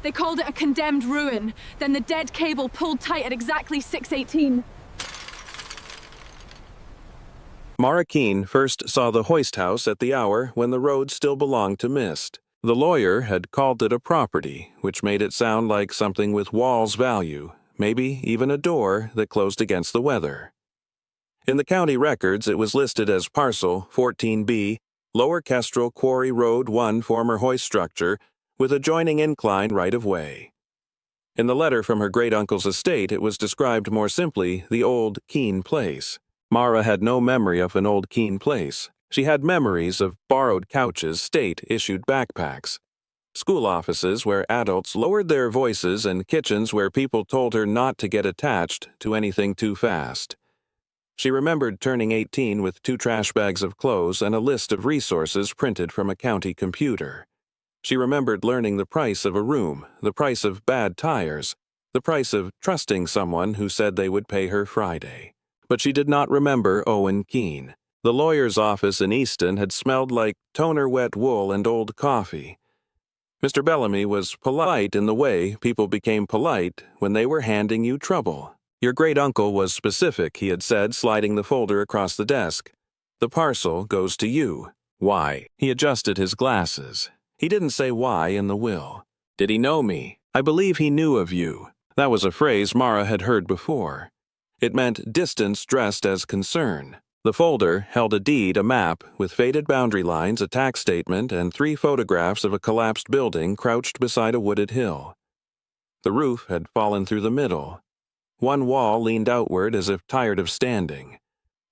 They called it a condemned ruin. Then the dead cable pulled tight at exactly 6:18. Mara Keene first saw the Hoist house at the hour when the road still belonged to Mist. The lawyer had called it a property, which made it sound like something with walls value, maybe even a door that closed against the weather. In the county records, it was listed as Parcel 14B, Lower Kestrel Quarry Road 1 former Hoist structure, with adjoining incline right-of-way. In the letter from her great-uncle's estate, it was described more simply the old Keene place. Mara had no memory of an old Keene place. She had memories of borrowed couches, state-issued backpacks, school offices where adults lowered their voices, and kitchens where people told her not to get attached to anything too fast. She remembered turning 18 with 2 trash bags of clothes and a list of resources printed from a county computer. She remembered learning the price of a room, the price of bad tires, the price of trusting someone who said they would pay her Friday. But she did not remember Owen Keene. The lawyer's office in Easton had smelled like toner wet wool and old coffee. Mr. Bellamy was polite in the way people became polite when they were handing you trouble. Your great-uncle was specific, he had said, sliding the folder across the desk. The parcel goes to you. Why? He adjusted his glasses. He didn't say why in the will. Did he know me? I believe he knew of you. That was a phrase Mara had heard before. It meant distance dressed as concern. The folder held a deed, a map, with faded boundary lines, a tax statement, and 3 photographs of a collapsed building crouched beside a wooded hill. The roof had fallen through the middle. One wall leaned outward as if tired of standing.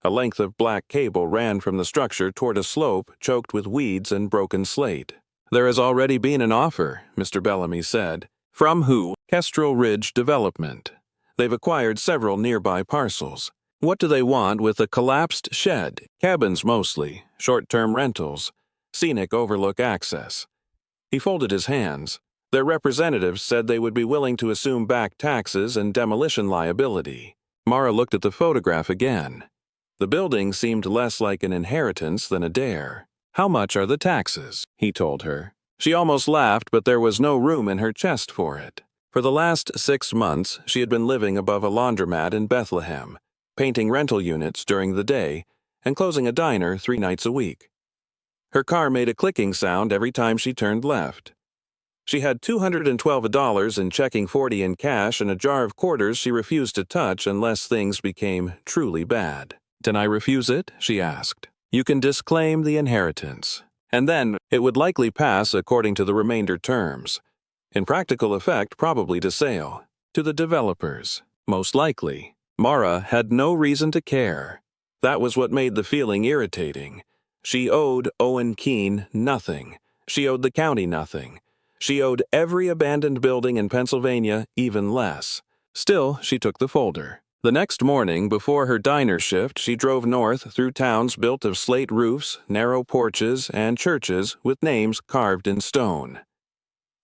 A length of black cable ran from the structure toward a slope choked with weeds and broken slate. There has already been an offer, Mr. Bellamy said. From who? Kestrel Ridge Development. They've acquired several nearby parcels. What do they want with a collapsed shed? Cabins mostly, short-term rentals, scenic overlook access. He folded his hands. Their representatives said they would be willing to assume back taxes and demolition liability. Mara looked at the photograph again. The building seemed less like an inheritance than a dare. How much are the taxes? He told her. She almost laughed, but there was no room in her chest for it. For the last 6 months, she had been living above a laundromat in Bethlehem, painting rental units during the day, and closing a diner 3 nights a week. Her car made a clicking sound every time she turned left. She had $212 in checking 40 in cash and a jar of quarters she refused to touch unless things became truly bad. Can I refuse it? She asked. You can disclaim the inheritance, and then it would likely pass according to the remainder terms. In practical effect, probably to sale. To the developers, most likely. Mara had no reason to care. That was what made the feeling irritating. She owed Owen Keene nothing. She owed the county nothing. She owed every abandoned building in Pennsylvania even less. Still, she took the folder. The next morning, before her diner shift, she drove north through towns built of slate roofs, narrow porches, and churches with names carved in stone.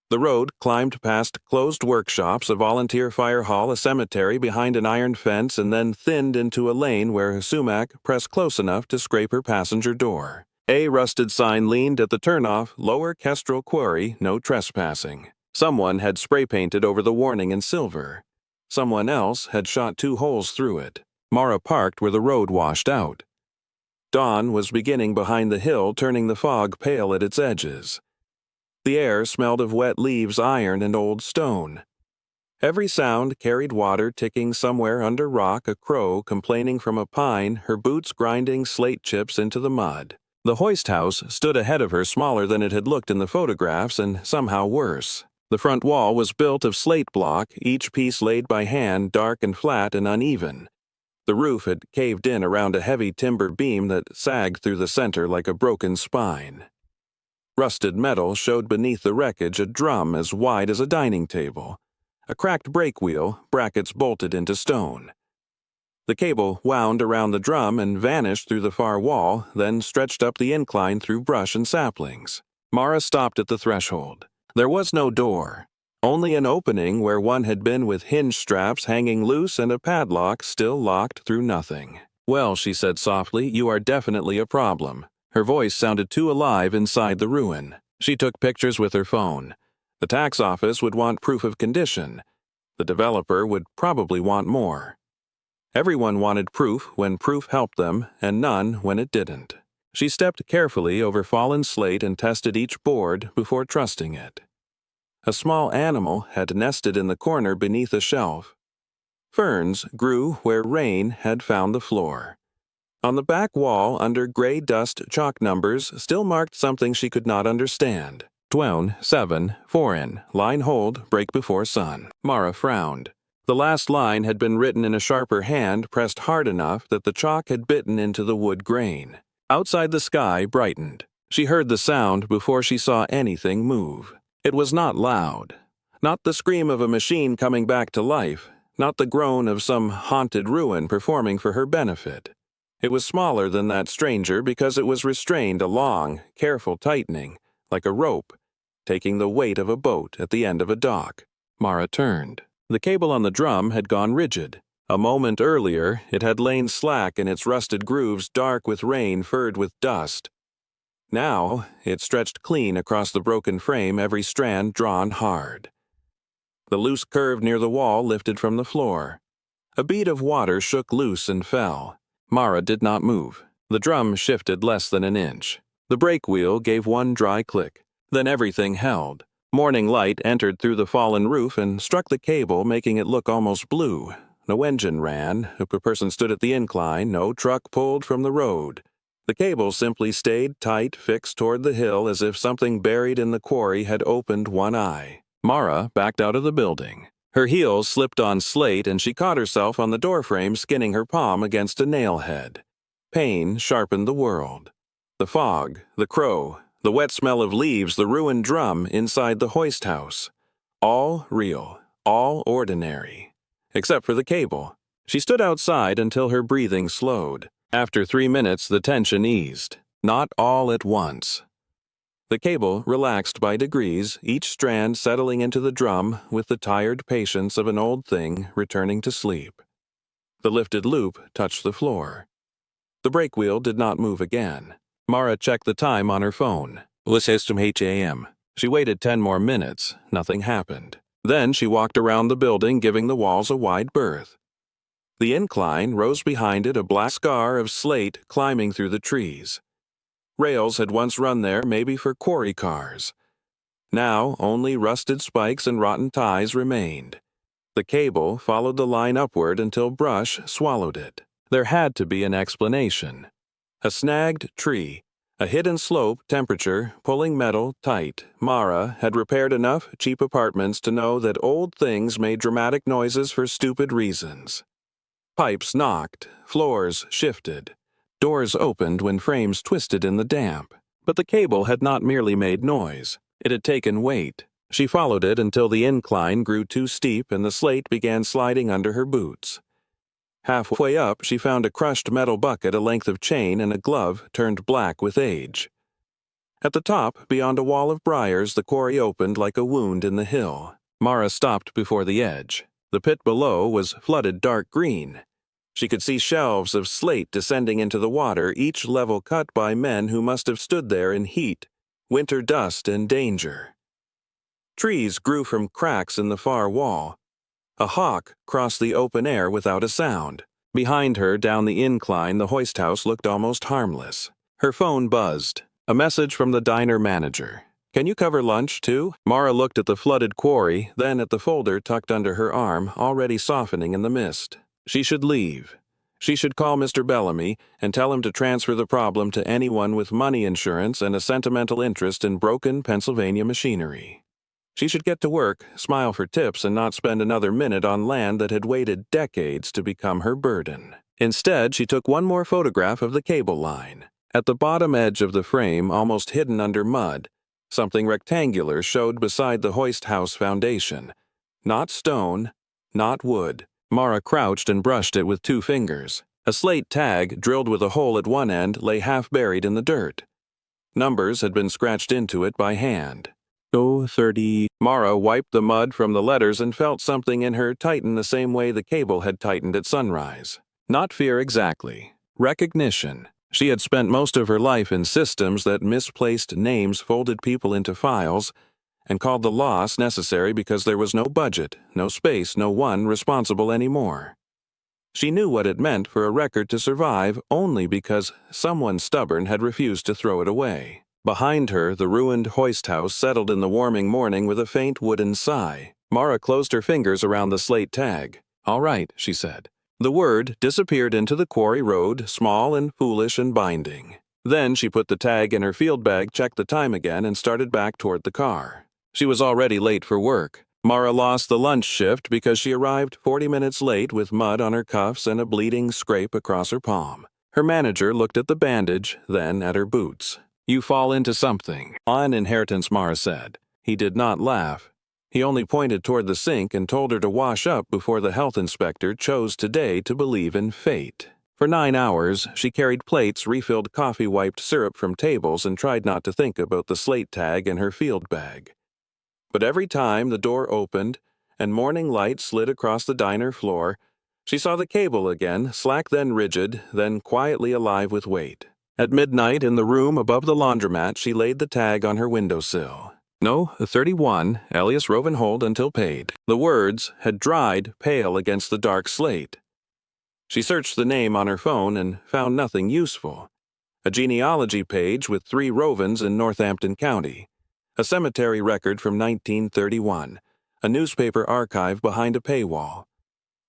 The road climbed past closed workshops, a volunteer fire hall, a cemetery behind an iron fence, and then thinned into a lane where a sumac pressed close enough to scrape her passenger door. A rusted sign leaned at the turnoff, Lower Kestrel Quarry, no trespassing. Someone had spray-painted over the warning in silver. Someone else had shot 2 holes through it. Mara parked where the road washed out. Dawn was beginning behind the hill, turning the fog pale at its edges. The air smelled of wet leaves, iron, and old stone. Every sound carried water ticking somewhere under rock, a crow complaining from a pine, her boots grinding slate chips into the mud. The Hoist house stood ahead of her, smaller than it had looked in the photographs, and somehow worse. The front wall was built of slate block, each piece laid by hand, dark and flat and uneven. The roof had caved in around a heavy timber beam that sagged through the center like a broken spine. Rusted metal showed beneath the wreckage, a drum as wide as a dining table, a cracked brake wheel, brackets bolted into stone. The cable wound around the drum and vanished through the far wall, then stretched up the incline through brush and saplings. Mara stopped at the threshold. There was no door, only an opening where one had been with hinge straps hanging loose and a padlock still locked through nothing. Well, she said softly, you are definitely a problem. Her voice sounded too alive inside the ruin. She took pictures with her phone. The tax office would want proof of condition. The developer would probably want more. Everyone wanted proof when proof helped them, and none when it didn't. She stepped carefully over fallen slate and tested each board before trusting it. A small animal had nested in the corner beneath a shelf. Ferns grew where rain had found the floor. On the back wall, under gray dust chalk numbers, still marked something she could not understand. Twone, 7, foreign, line hold, break before sun. Mara frowned. The last line had been written in a sharper hand, pressed hard enough that the chalk had bitten into the wood grain. Outside the sky brightened. She heard the sound before she saw anything move. It was not loud. Not the scream of a machine coming back to life. Not the groan of some haunted ruin performing for her benefit. It was smaller than that stranger because it was restrained a long, careful tightening, like a rope, taking the weight of a boat at the end of a dock. Mara turned. The cable on the drum had gone rigid. A moment earlier, it had lain slack in its rusted grooves, dark with rain, furred with dust. Now, it stretched clean across the broken frame, every strand drawn hard. The loose curve near the wall lifted from the floor. A bead of water shook loose and fell. Mara did not move. The drum shifted less than an inch. The brake wheel gave one dry click. Then everything held. Morning light entered through the fallen roof and struck the cable, making it look almost blue. No engine ran. A person stood at the incline. No truck pulled from the road. The cable simply stayed tight, fixed toward the hill, as if something buried in the quarry had opened one eye. Mara backed out of the building. Her heels slipped on slate, and she caught herself on the doorframe, skinning her palm against a nail head. Pain sharpened the world. The fog, the crow, the wet smell of leaves, the ruined drum inside the hoist house. All real, all ordinary. Except for the cable. She stood outside until her breathing slowed. After 3 minutes, the tension eased. Not all at once. The cable relaxed by degrees, each strand settling into the drum with the tired patience of an old thing returning to sleep. The lifted loop touched the floor. The brake wheel did not move again. Mara checked the time on her phone. It was 8 a.m. She waited 10 more minutes. Nothing happened. Then she walked around the building, giving the walls a wide berth. The incline rose behind it, a black scar of slate climbing through the trees. Rails had once run there, maybe for quarry cars. Now only rusted spikes and rotten ties remained. The cable followed the line upward until brush swallowed it. There had to be an explanation. A snagged tree, a hidden slope, temperature, pulling metal tight. Mara had repaired enough cheap apartments to know that old things made dramatic noises for stupid reasons. Pipes knocked, floors shifted. Doors opened when frames twisted in the damp. But the cable had not merely made noise. It had taken weight. She followed it until the incline grew too steep and the slate began sliding under her boots. Halfway up, she found a crushed metal bucket, a length of chain, and a glove turned black with age. At the top, beyond a wall of briars, the quarry opened like a wound in the hill. Mara stopped before the edge. The pit below was flooded dark green. She could see shelves of slate descending into the water, each level cut by men who must have stood there in heat, winter dust, and danger. Trees grew from cracks in the far wall. A hawk crossed the open air without a sound. Behind her, down the incline, the hoist house looked almost harmless. Her phone buzzed. A message from the diner manager. "Can you cover lunch, too?" Mara looked at the flooded quarry, then at the folder tucked under her arm, already softening in the mist. She should leave. She should call Mr. Bellamy and tell him to transfer the problem to anyone with money insurance and a sentimental interest in broken Pennsylvania machinery. She should get to work, smile for tips, and not spend another minute on land that had waited decades to become her burden. Instead, she took one more photograph of the cable line. At the bottom edge of the frame, almost hidden under mud, something rectangular showed beside the hoist house foundation. Not stone, not wood. Mara crouched and brushed it with 2 fingers. A slate tag, drilled with a hole at one end, lay half buried in the dirt. Numbers had been scratched into it by hand. 030. Mara wiped the mud from the letters and felt something in her tighten the same way the cable had tightened at sunrise. Not fear exactly. Recognition. She had spent most of her life in systems that misplaced names folded people into files, and called the loss necessary because there was no budget, no space, no one responsible anymore. She knew what it meant for a record to survive only because someone stubborn had refused to throw it away. Behind her, the ruined hoist house settled in the warming morning with a faint wooden sigh. Mara closed her fingers around the slate tag. "All right," she said. The word disappeared into the quarry road, small and foolish and binding. Then she put the tag in her field bag, checked the time again, and started back toward the car. She was already late for work. Mara lost the lunch shift because she arrived 40 minutes late with mud on her cuffs and a bleeding scrape across her palm. Her manager looked at the bandage, then at her boots. "You fall into something." "On inheritance," Mara said. He did not laugh. He only pointed toward the sink and told her to wash up before the health inspector chose today to believe in fate. For 9 hours, she carried plates, refilled coffee-wiped syrup from tables, and tried not to think about the slate tag in her field bag. But every time the door opened and morning light slid across the diner floor, she saw the cable again, slack then rigid, then quietly alive with weight. At midnight, in the room above the laundromat, she laid the tag on her windowsill. No, 31, Elias Rovenhold until paid. The words had dried pale against the dark slate. She searched the name on her phone and found nothing useful. A genealogy page with 3 Rovens in Northampton County. A cemetery record from 1931. A newspaper archive behind a paywall.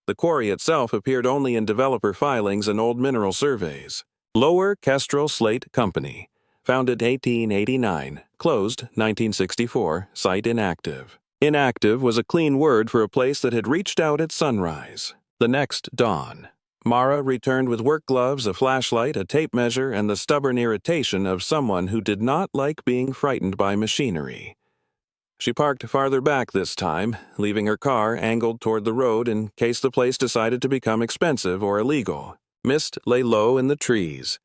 The quarry itself appeared only in developer filings and old mineral surveys. Lower Kestrel Slate Company. Founded 1889. Closed 1964. Site inactive. Inactive was a clean word for a place that had reached out at sunrise. The next dawn. Mara returned with work gloves, a flashlight, a tape measure, and the stubborn irritation of someone who did not like being frightened by machinery. She parked farther back this time, leaving her car angled toward the road in case the place decided to become expensive or illegal. Mist lay low in the trees.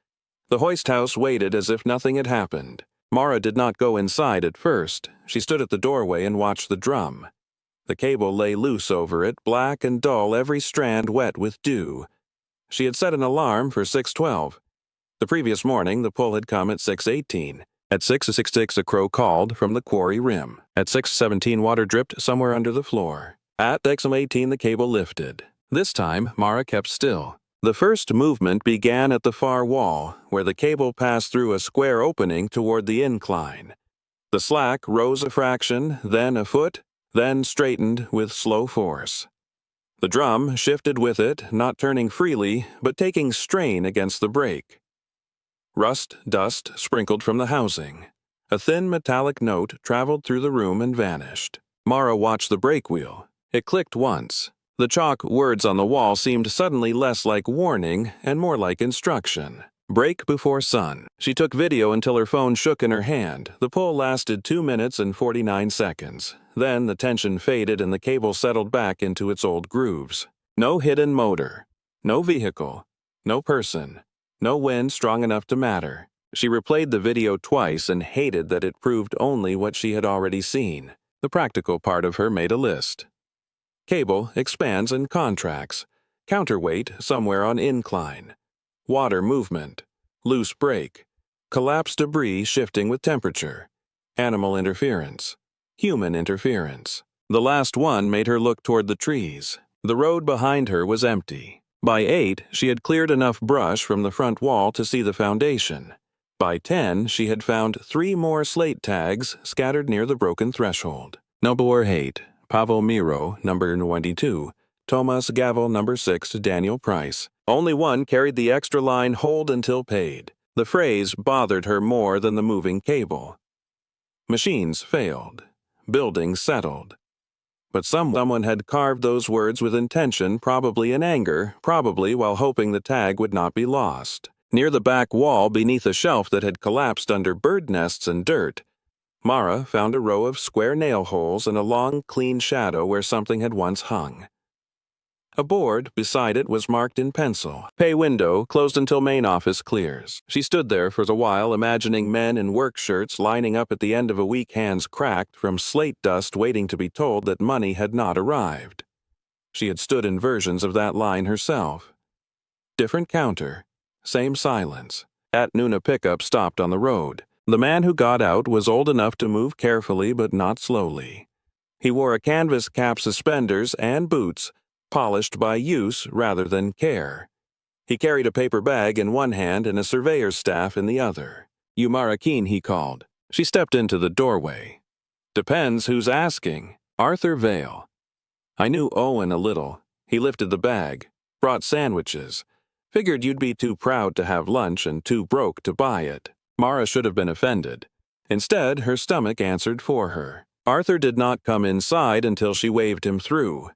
The hoist house waited as if nothing had happened. Mara did not go inside at first. She stood at the doorway and watched the drum. The cable lay loose over it, black and dull, every strand wet with dew. She had set an alarm for 6:12. The previous morning, the pull had come at 6:18. At 6:66, a crow called from the quarry rim. At 6:17, water dripped somewhere under the floor. At 6:18, the cable lifted. This time, Mara kept still. The first movement began at the far wall, where the cable passed through a square opening toward the incline. The slack rose a fraction, then a foot, then straightened with slow force. The drum shifted with it, not turning freely, but taking strain against the brake. Rust dust sprinkled from the housing. A thin metallic note traveled through the room and vanished. Mara watched the brake wheel. It clicked once. The chalk words on the wall seemed suddenly less like warning and more like instruction. Brake before sun. She took video until her phone shook in her hand. The pull lasted 2 minutes and 49 seconds. Then the tension faded and the cable settled back into its old grooves. No hidden motor. No vehicle. No person. No wind strong enough to matter. She replayed the video twice and hated that it proved only what she had already seen. The practical part of her made a list. Cable expands and contracts. Counterweight somewhere on incline. Water movement. Loose brake. Collapsed debris shifting with temperature. Animal interference. Human interference. The last one made her look toward the trees. The road behind her was empty. By 8, she had cleared enough brush from the front wall to see the foundation. By 10, she had found 3 more slate tags scattered near the broken threshold. Noble Haight, Pavel Miro, number 22, Thomas Gavel, number 6, Daniel Price. Only one carried the extra line "hold until paid." The phrase bothered her more than the moving cable. Machines failed. Buildings settled. But someone had carved those words with intention, probably in anger, probably while hoping the tag would not be lost. Near the back wall, beneath a shelf that had collapsed under bird nests and dirt, Mara found a row of square nail holes and a long, clean shadow where something had once hung. A board beside it was marked in pencil. Pay window, closed until main office clears. She stood there for a while, imagining men in work shirts lining up at the end of a week, hands cracked from slate dust, waiting to be told that money had not arrived. She had stood in versions of that line herself. Different counter. Same silence. At noon, a pickup stopped on the road. The man who got out was old enough to move carefully but not slowly. He wore a canvas cap, suspenders, and boots, polished by use rather than care. He carried a paper bag in one hand and a surveyor's staff in the other. "You Mara Keene," he called. She stepped into the doorway. "Depends who's asking." Arthur Vale. "I knew Owen a little. He lifted the bag, brought sandwiches. Figured you'd be too proud to have lunch and too broke to buy it." Mara should have been offended. Instead, her stomach answered for her. Arthur did not come inside until she waved him through.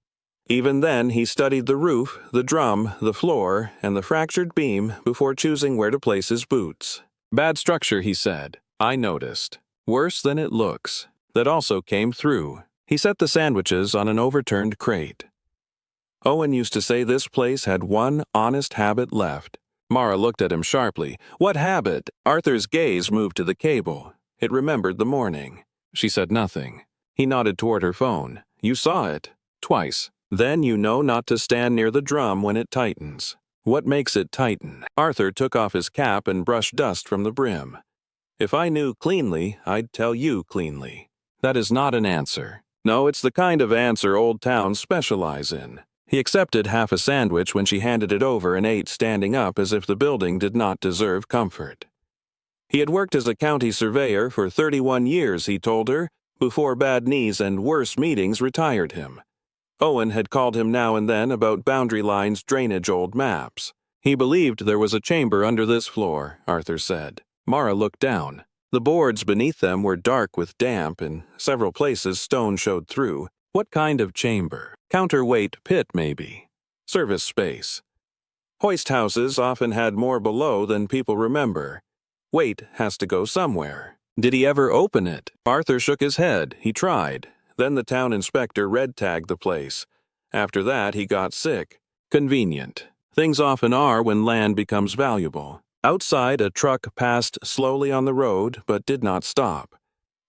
Even then, he studied the roof, the drum, the floor, and the fractured beam before choosing where to place his boots. "Bad structure," he said. "I noticed. Worse than it looks." That also came through. He set the sandwiches on an overturned crate. Owen used to say this place had one honest habit left. Mara looked at him sharply. "What habit?" Arthur's gaze moved to the cable. It remembered the morning. She said nothing. He nodded toward her phone. "You saw it. Twice. Then you know not to stand near the drum when it tightens." "What makes it tighten?" Arthur took off his cap and brushed dust from the brim. "If I knew cleanly, I'd tell you cleanly." That is not an answer. No, it's the kind of answer old towns specialize in. He accepted half a sandwich when she handed it over and ate standing up as if the building did not deserve comfort. He had worked as a county surveyor for 31 years, he told her, before bad knees and worse meetings retired him. Owen had called him now and then about boundary lines, drainage, old maps. He believed there was a chamber under this floor, Arthur said. Mara looked down. The boards beneath them were dark with damp, in several places stone showed through. What kind of chamber? Counterweight pit, maybe. Service space. Hoist houses often had more below than people remember. Weight has to go somewhere. Did he ever open it? Arthur shook his head. He tried. Then the town inspector red-tagged the place. After that, he got sick. Convenient. Things often are when land becomes valuable. Outside, a truck passed slowly on the road, but did not stop.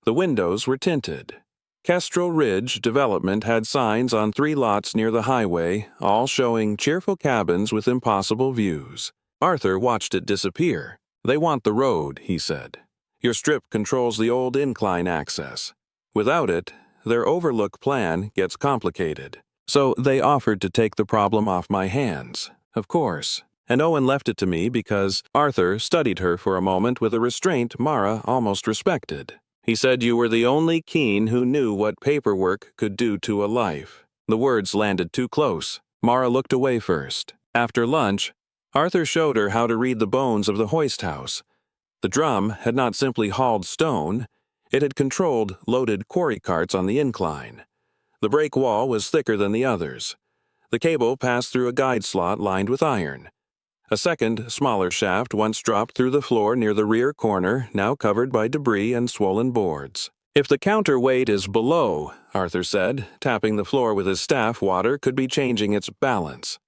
The windows were tinted. Kestrel Ridge Development had signs on 3 lots near the highway, all showing cheerful cabins with impossible views. Arthur watched it disappear. "They want the road," he said. "Your strip controls the old incline access. Without it, their overlook plan gets complicated. So they offered to take the problem off my hands. Of course. And Owen left it to me because..." Arthur studied her for a moment with a restraint Mara almost respected. "He said you were the only Keene who knew what paperwork could do to a life." The words landed too close. Mara looked away first. After lunch, Arthur showed her how to read the bones of the hoist house. The drum had not simply hauled stone, it had controlled loaded quarry carts on the incline. The break wall was thicker than the others. The cable passed through a guide slot lined with iron. A second, smaller shaft once dropped through the floor near the rear corner, now covered by debris and swollen boards. "If the counterweight is below," Arthur said, tapping the floor with his staff, water could be changing its balance.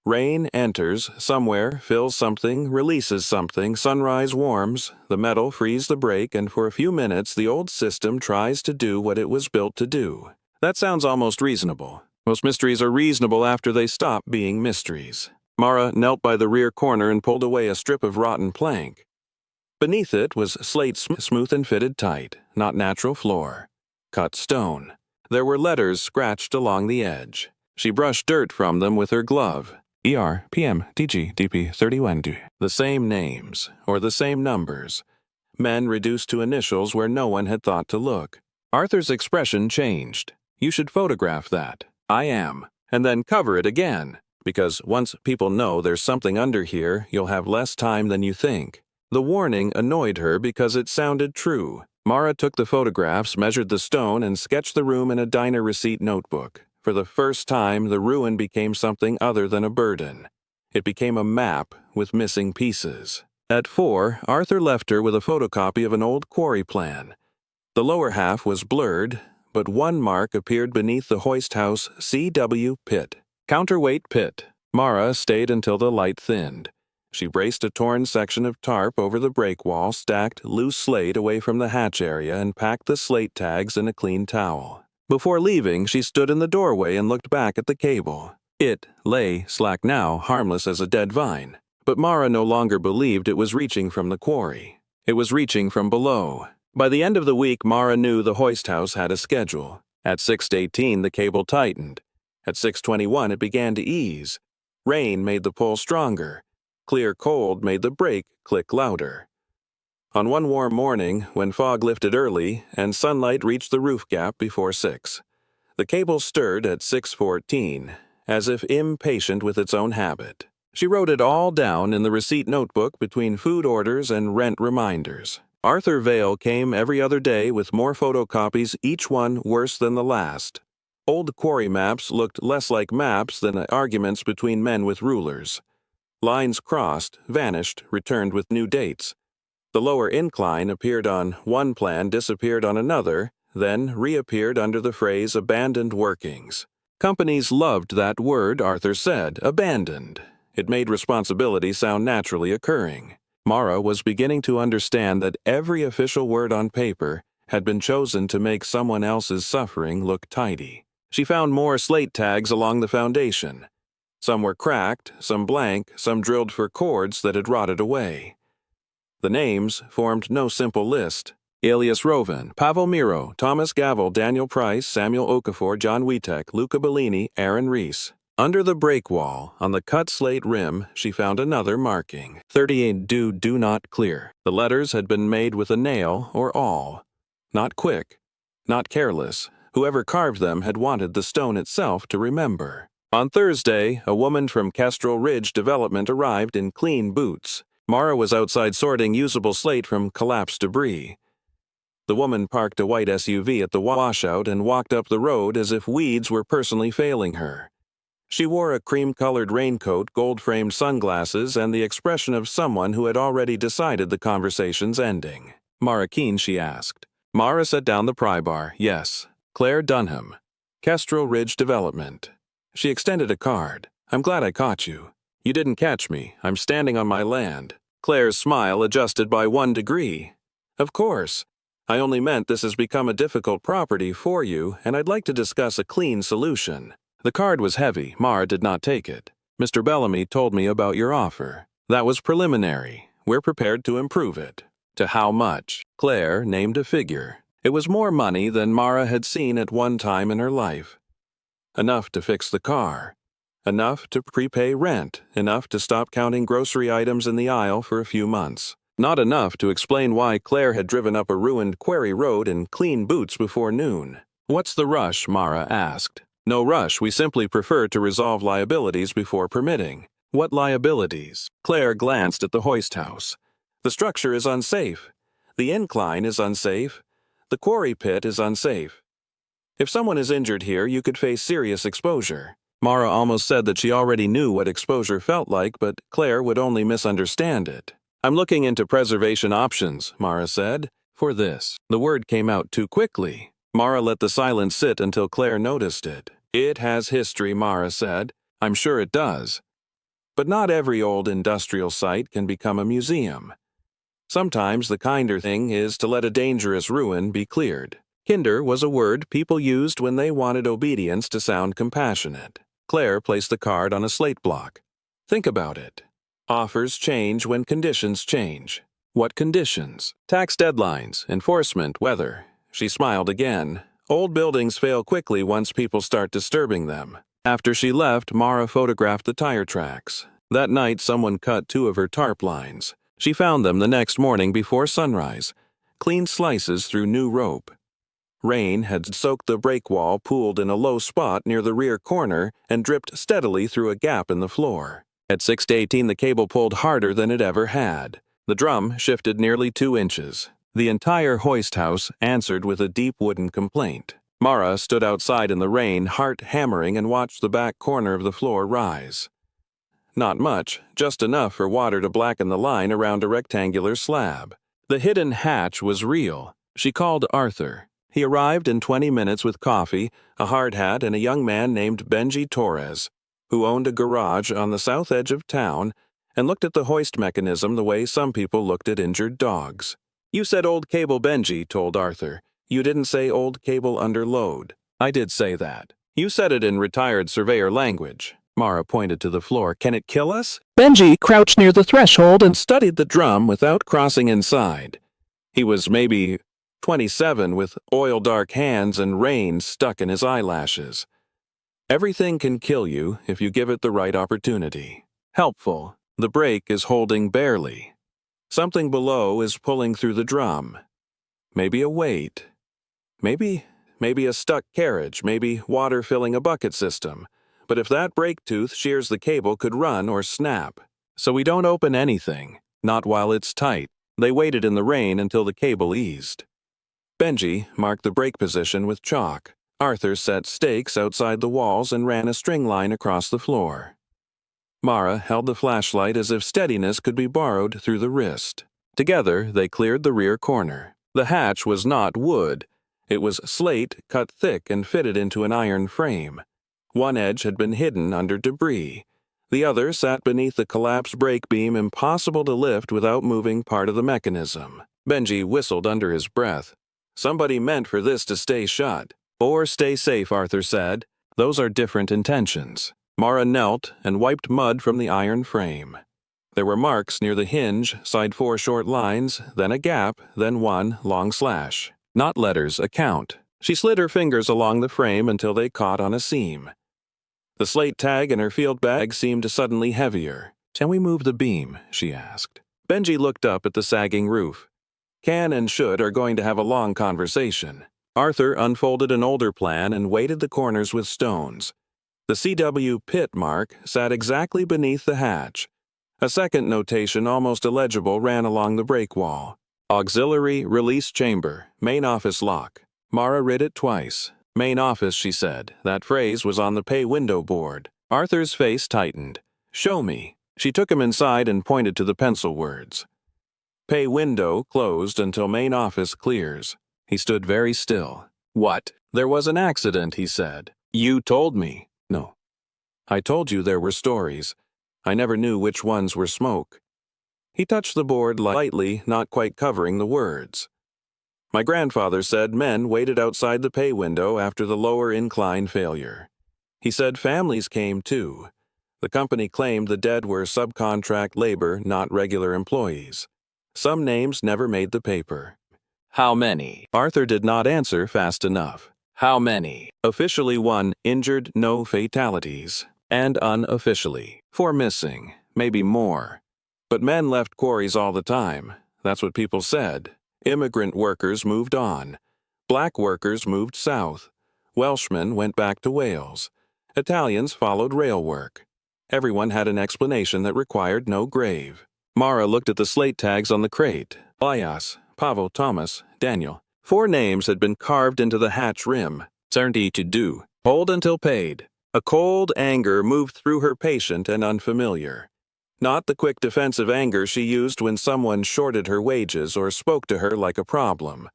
Rain enters, somewhere, fills something, releases something, sunrise warms, the metal frees the break, and for a few minutes the old system tries to do what it was built to do. That sounds almost reasonable. Most mysteries are reasonable after they stop being mysteries. Mara knelt by the rear corner and pulled away a strip of rotten plank. Beneath it was slate smooth and fitted tight, not natural floor. Cut stone. There were letters scratched along the edge. She brushed dirt from them with her glove. ER, PM, DG, DP, 31. The same names, or the same numbers. Men reduced to initials where no one had thought to look. Arthur's expression changed. "You should photograph that." "I am. And then cover it again. Because once people know there's something under here, you'll have less time than you think." The warning annoyed her because it sounded true. Mara took the photographs, measured the stone, and sketched the room in a diner receipt notebook. For the first time, the ruin became something other than a burden. It became a map with missing pieces. At 4, Arthur left her with a photocopy of an old quarry plan. The lower half was blurred, but one mark appeared beneath the hoist house CW pit. Counterweight pit. Mara stayed until the light thinned. She braced a torn section of tarp over the break wall, stacked loose slate away from the hatch area, and packed the slate tags in a clean towel. Before leaving, she stood in the doorway and looked back at the cable. It lay, slack now, harmless as a dead vine. But Mara no longer believed it was reaching from the quarry. It was reaching from below. By the end of the week, Mara knew the hoist house had a schedule. At 6:18, the cable tightened. At 6:21, it began to ease. Rain made the pull stronger. Clear cold made the brake click louder. On one warm morning, when fog lifted early and sunlight reached the roof gap before 6, the cable stirred at 6:14, as if impatient with its own habit. She wrote it all down in the receipt notebook between food orders and rent reminders. Arthur Vale came every other day with more photocopies, each one worse than the last. Old quarry maps looked less like maps than arguments between men with rulers. Lines crossed, vanished, returned with new dates. The lower incline appeared on one plan, disappeared on another, then reappeared under the phrase abandoned workings. Companies loved that word, Arthur said, abandoned. It made responsibility sound naturally occurring. Mara was beginning to understand that every official word on paper had been chosen to make someone else's suffering look tidy. She found more slate tags along the foundation. Some were cracked, some blank, some drilled for chords that had rotted away. The names formed no simple list. Elias Roven, Pavel Miro, Thomas Gavel, Daniel Price, Samuel Okafor, John Witek, Luca Bellini, Aaron Reese. Under the break wall, on the cut slate rim, she found another marking. 38 do not clear. The letters had been made with a nail or awl. Not quick, not careless. Whoever carved them had wanted the stone itself to remember. On Thursday, a woman from Kestrel Ridge Development arrived in clean boots. Mara was outside sorting usable slate from collapsed debris. The woman parked a white SUV at the washout and walked up the road as if weeds were personally failing her. She wore a cream-colored raincoat, gold-framed sunglasses, and the expression of someone who had already decided the conversation's ending. "Mara Keene," she asked. Mara set down the pry bar. "Yes. Claire Dunham. Kestrel Ridge Development." She extended a card. "I'm glad I caught you. You didn't catch me. I'm standing on my land." Claire's smile adjusted by 1 degree. "Of course. I only meant this has become a difficult property for you, and I'd like to discuss a clean solution." The card was heavy. Mara did not take it. "Mr. Bellamy told me about your offer. That was preliminary. We're prepared to improve it." "To how much?" Claire named a figure. It was more money than Mara had seen at one time in her life. Enough to fix the car. Enough to prepay rent. Enough to stop counting grocery items in the aisle for a few months. Not enough to explain why Claire had driven up a ruined quarry road in clean boots before noon. "What's the rush?" Mara asked. "No rush. We simply prefer to resolve liabilities before permitting." "What liabilities?" Claire glanced at the hoist house. "The structure is unsafe. The incline is unsafe. The quarry pit is unsafe. If someone is injured here, you could face serious exposure." Mara almost said that she already knew what exposure felt like, but Claire would only misunderstand it. "I'm looking into preservation options," Mara said, "for this." The word came out too quickly. Mara let the silence sit until Claire noticed it. "It has history," Mara said. "I'm sure it does. But not every old industrial site can become a museum. Sometimes the kinder thing is to let a dangerous ruin be cleared." Kinder was a word people used when they wanted obedience to sound compassionate. Claire placed the card on a slate block. "Think about it. Offers change when conditions change." "What conditions?" "Tax deadlines, enforcement, weather." She smiled again. "Old buildings fail quickly once people start disturbing them." After she left, Mara photographed the tire tracks. That night, someone cut 2 of her tarp lines. She found them the next morning before sunrise, clean slices through new rope. Rain had soaked the break wall, pooled in a low spot near the rear corner, and dripped steadily through a gap in the floor. At 6:18, the cable pulled harder than it ever had. The drum shifted nearly 2 inches. The entire hoist house answered with a deep wooden complaint. Mara stood outside in the rain, heart hammering, and watched the back corner of the floor rise. Not much, just enough for water to blacken the line around a rectangular slab. The hidden hatch was real. She called Arthur. He arrived in 20 minutes with coffee, a hard hat, and a young man named Benji Torres, who owned a garage on the south edge of town and looked at the hoist mechanism the way some people looked at injured dogs. "You said old cable, Benji told Arthur. "You didn't say old cable under load." "I did say that. You said it in retired surveyor language." Mara pointed to the floor. Can it kill us? Benji crouched near the threshold and studied the drum without crossing inside. He was maybe 27 with oil-dark hands and rain stuck in his eyelashes. Everything can kill you if you give it the right opportunity. Helpful. The brake is holding barely. Something below is pulling through the drum. Maybe a weight. Maybe a stuck carriage, maybe water filling a bucket system. But if that brake tooth shears the cable, could run or snap. So we don't open anything, not while it's tight. They waited in the rain until the cable eased. Benji marked the brake position with chalk. Arthur set stakes outside the walls and ran a string line across the floor. Mara held the flashlight as if steadiness could be borrowed through the wrist. Together, they cleared the rear corner. The hatch was not wood. It was slate cut thick and fitted into an iron frame. One edge had been hidden under debris. The other sat beneath the collapsed brake beam, impossible to lift without moving part of the mechanism. Benji whistled under his breath. Somebody meant for this to stay shut. Or stay safe, Arthur said. Those are different intentions. Mara knelt and wiped mud from the iron frame. There were marks near the hinge, side 4 short lines, then a gap, then one long slash. Not letters, a count. She slid her fingers along the frame until they caught on a seam. The slate tag in her field bag seemed suddenly heavier. Can we move the beam? She asked. Benji looked up at the sagging roof. Can and should are going to have a long conversation. Arthur unfolded an older plan and weighted the corners with stones. The CW pit mark sat exactly beneath the hatch. A second notation, almost illegible, ran along the brake wall. Auxiliary release chamber, main office lock. Mara read it twice. Main office, she said. That phrase was on the pay window board. Arthur's face tightened. Show me. She took him inside and pointed to the pencil words. Pay window closed until main office clears. He stood very still. What? There was an accident, he said. You told me. No. I told you there were stories. I never knew which ones were smoke. He touched the board lightly, not quite covering the words. My grandfather said men waited outside the pay window after the lower incline failure. He said families came too. The company claimed the dead were subcontract labor, not regular employees. Some names never made the paper. How many? Arthur did not answer fast enough. How many? Officially 1 injured, no fatalities. And unofficially 4 missing, maybe more. But men left quarries all the time. That's what people said. Immigrant workers moved on. Black workers moved south. Welshmen went back to Wales. Italians followed rail work. Everyone had an explanation that required no grave. Mara looked at the slate tags on the crate. Elias, Pavel, Thomas, Daniel. 4 names had been carved into the hatch rim. Certainty to do. Hold until paid. A cold anger moved through her, patient and unfamiliar. Not the quick defensive anger she used when someone shorted her wages or spoke to her like a problem.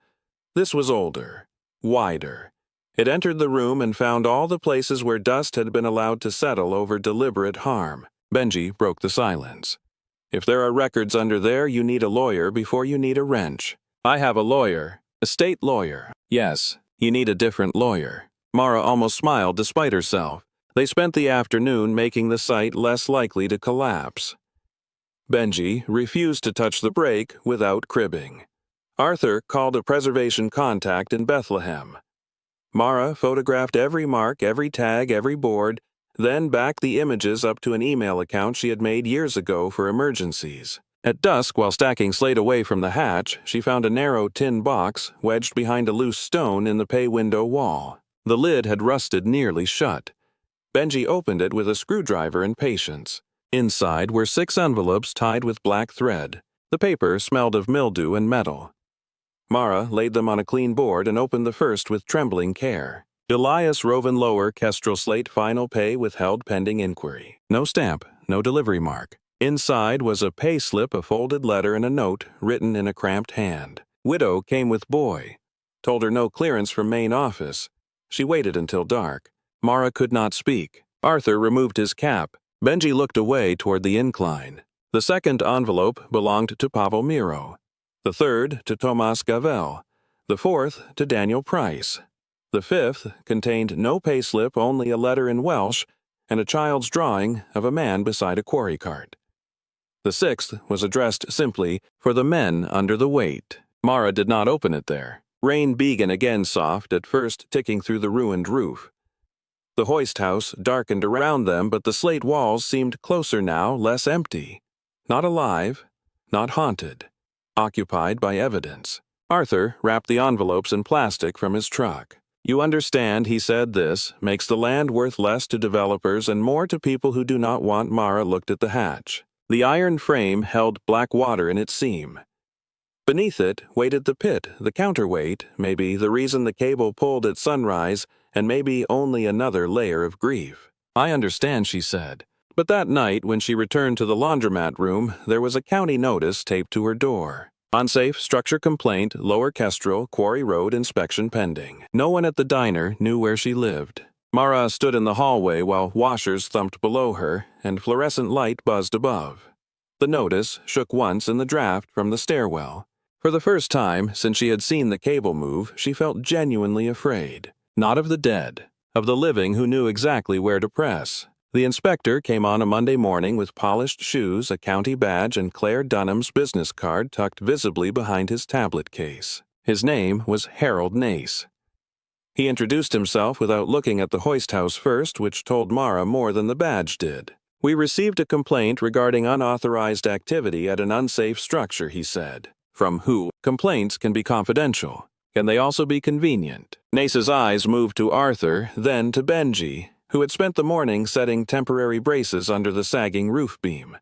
This was older, wider. It entered the room and found all the places where dust had been allowed to settle over deliberate harm. Benji broke the silence. If there are records under there, you need a lawyer before you need a wrench. I have a lawyer, a state lawyer. Yes, you need a different lawyer. Mara almost smiled despite herself. They spent the afternoon making the site less likely to collapse. Benji refused to touch the brake without cribbing. Arthur called a preservation contact in Bethlehem. Mara photographed every mark, every tag, every board, then backed the images up to an email account she had made years ago for emergencies. At dusk, while stacking slate away from the hatch, she found a narrow tin box wedged behind a loose stone in the pay window wall. The lid had rusted nearly shut. Benji opened it with a screwdriver and patience. Inside were 6 envelopes tied with black thread. The paper smelled of mildew and metal. Mara laid them on a clean board and opened the first with trembling care. Elias Roven Lower Kestrel Slate Final Pay Withheld Pending Inquiry. No stamp, no delivery mark. Inside was a pay slip, a folded letter, and a note written in a cramped hand. Widow came with boy. Told her no clearance from main office. She waited until dark. Mara could not speak. Arthur removed his cap. Benji looked away toward the incline. The second envelope belonged to Pavel Miro. The third to Tomas Gavel. The fourth to Daniel Price. The fifth contained no payslip, only a letter in Welsh, and a child's drawing of a man beside a quarry cart. The sixth was addressed simply, "For the men under the weight." Mara did not open it there. Rain began again soft, at first ticking through the ruined roof. The hoist house darkened around them, but the slate walls seemed closer now, less empty. Not alive, not haunted. Occupied by evidence. Arthur wrapped the envelopes in plastic from his truck. "You understand," he said, "this makes the land worth less to developers and more to people who do not want." Mara looked at the hatch. The iron frame held black water in its seam. Beneath it waited the pit, the counterweight, maybe the reason the cable pulled at sunrise, and maybe only another layer of grief. "I understand," she said. But that night, when she returned to the laundromat room, there was a county notice taped to her door. "Unsafe structure complaint, Lower Kestrel, Quarry Road inspection pending." No one at the diner knew where she lived. Mara stood in the hallway while washers thumped below her and fluorescent light buzzed above. The notice shook once in the draft from the stairwell. For the first time since she had seen the cable move, she felt genuinely afraid. Not of the dead, of the living who knew exactly where to press. The inspector came on a Monday morning with polished shoes, a county badge, and Claire Dunham's business card tucked visibly behind his tablet case. His name was Harold Nace. He introduced himself without looking at the hoist house first, which told Mara more than the badge did. "We received a complaint regarding unauthorized activity at an unsafe structure," he said. "From who? Complaints can be confidential. Can they also be convenient?" Nace's eyes moved to Arthur, then to Benji, who had spent the morning setting temporary braces under the sagging roof beam.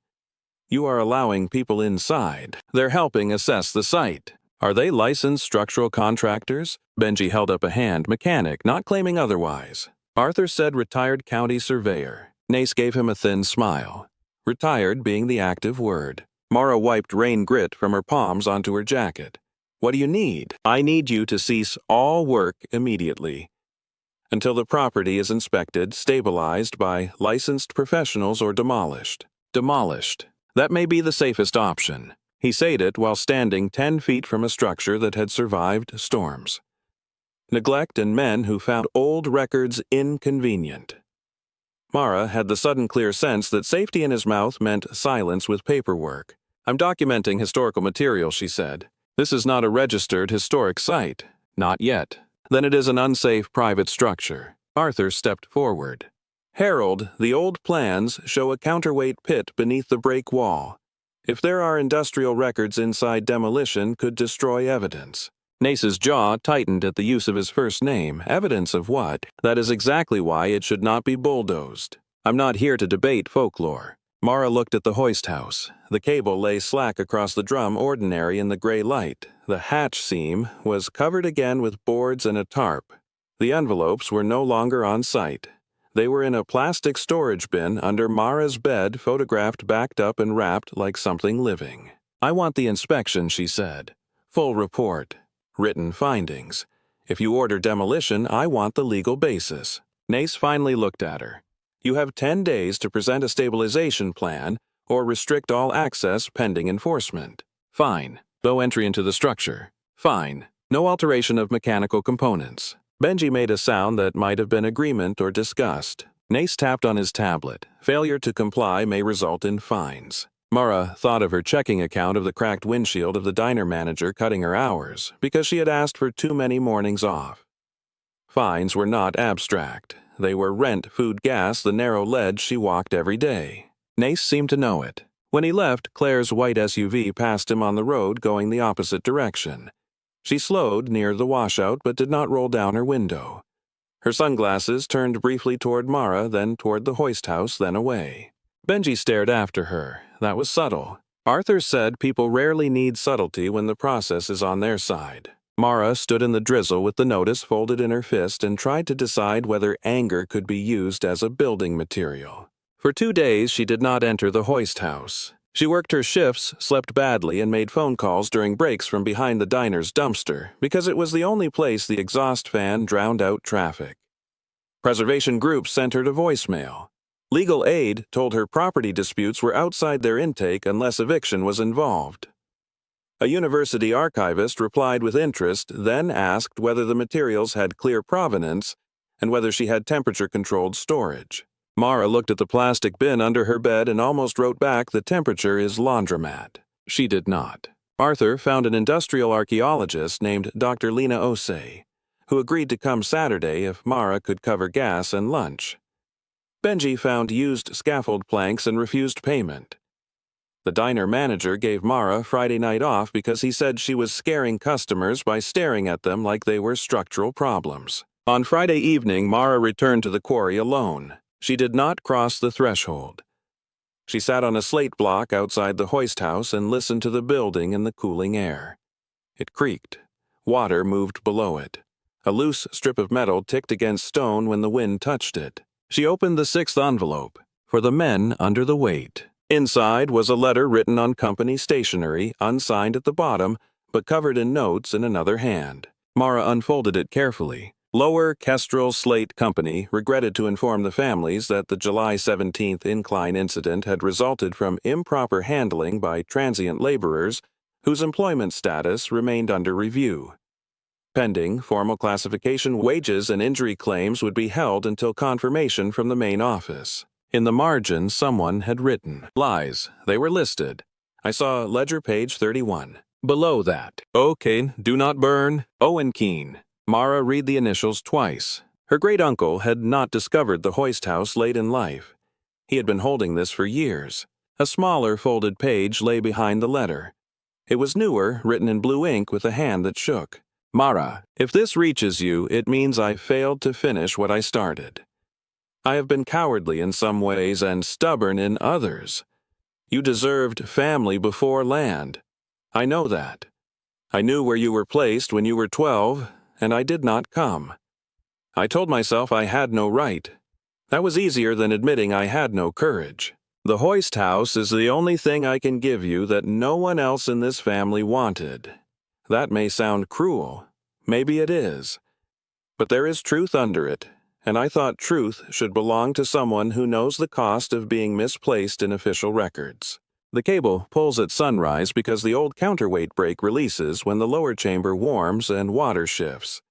"You are allowing people inside. They're helping assess the site. Are they licensed structural contractors?" Benji held up a hand, mechanic, not claiming otherwise. Arthur said retired county surveyor. Nace gave him a thin smile. Retired being the active word. Mara wiped rain grit from her palms onto her jacket. "What do you need?" "I need you to cease all work immediately until the property is inspected, stabilized by licensed professionals, or demolished." Demolished. That may be the safest option. He said it while standing 10 feet from a structure that had survived storms. Neglect and men who found old records inconvenient. Mara had the sudden clear sense that safety in his mouth meant silence with paperwork. "I'm documenting historical material," she said. "This is not a registered historic site." "Not yet." "Then it is an unsafe private structure." Arthur stepped forward. "Harold, the old plans show a counterweight pit beneath the break wall. If there are industrial records inside, Demolition could destroy evidence." Nace's jaw tightened at the use of his first name. Evidence of what? "That is exactly why it should not be bulldozed. I'm not here to debate folklore." Mara looked at the hoist house. The cable lay slack across the drum, ordinary in the gray light. The hatch seam was covered again with boards and a tarp. The envelopes were no longer on site. They were in a plastic storage bin under Mara's bed, photographed, backed up, and wrapped like something living. "I want the inspection," she said. "Full report. Written findings. If you order demolition, I want the legal basis." Nace finally looked at her. "You have 10 days to present a stabilization plan or restrict all access pending enforcement." "Fine. No entry into the structure." "Fine. No alteration of mechanical components." Benji made a sound that might have been agreement or disgust. Nace tapped on his tablet. "Failure to comply may result in fines." Mara thought of her checking account of the cracked windshield of the diner manager cutting her hours because she had asked for too many mornings off. Fines were not abstract. They were rent, food, gas, the narrow ledge she walked every day. Nace seemed to know it. When he left, Claire's white SUV passed him on the road going the opposite direction. She slowed near the washout but did not roll down her window. Her sunglasses turned briefly toward Mara, then toward the hoist house, then away. Benji stared after her. That was subtle. Arthur said people rarely need subtlety when the process is on their side. Mara stood in the drizzle with the notice folded in her fist and tried to decide whether anger could be used as a building material. For 2 days she did not enter the hoist house. She worked her shifts, slept badly, and made phone calls during breaks from behind the diner's dumpster because it was the only place the exhaust fan drowned out traffic. Preservation groups sent her to voicemail. Legal aid told her property disputes were outside their intake unless eviction was involved. A university archivist replied with interest, then asked whether the materials had clear provenance and whether she had temperature-controlled storage. Mara looked at the plastic bin under her bed and almost wrote back, "The temperature is laundromat." She did not. Arthur found an industrial archaeologist named Dr. Lena Osei, who agreed to come Saturday if Mara could cover gas and lunch. Benji found used scaffold planks and refused payment. The diner manager gave Mara Friday night off because he said she was scaring customers by staring at them like they were structural problems. On Friday evening, Mara returned to the quarry alone. She did not cross the threshold. She sat on a slate block outside the hoist house and listened to the building in the cooling air. It creaked. Water moved below it. A loose strip of metal ticked against stone when the wind touched it. She opened the 6th envelope. For the men under the weight. Inside was a letter written on company stationery, unsigned at the bottom, but covered in notes in another hand. Mara unfolded it carefully. Lower Kestrel Slate Company regretted to inform the families that the July 17th incline incident had resulted from improper handling by transient laborers whose employment status remained under review. Pending formal classification, wages and injury claims would be held until confirmation from the main office. In the margin, someone had written, "Lies. They were listed. I saw ledger page 31. Below that, OK, do not burn, Owen Keene." Mara read the initials twice. Her great-uncle had not discovered the hoist house late in life. He had been holding this for years. A smaller folded page lay behind the letter. It was newer, written in blue ink with a hand that shook. "Mara, if this reaches you, it means I failed to finish what I started. I have been cowardly in some ways and stubborn in others. You deserved family before land. I know that. I knew where you were placed when you were 12, and I did not come. I told myself I had no right. That was easier than admitting I had no courage. The hoist house is the only thing I can give you that no one else in this family wanted. That may sound cruel. Maybe it is. But there is truth under it, and I thought truth should belong to someone who knows the cost of being misplaced in official records. The cable pulls at sunrise because the old counterweight brake releases when the lower chamber warms and water shifts.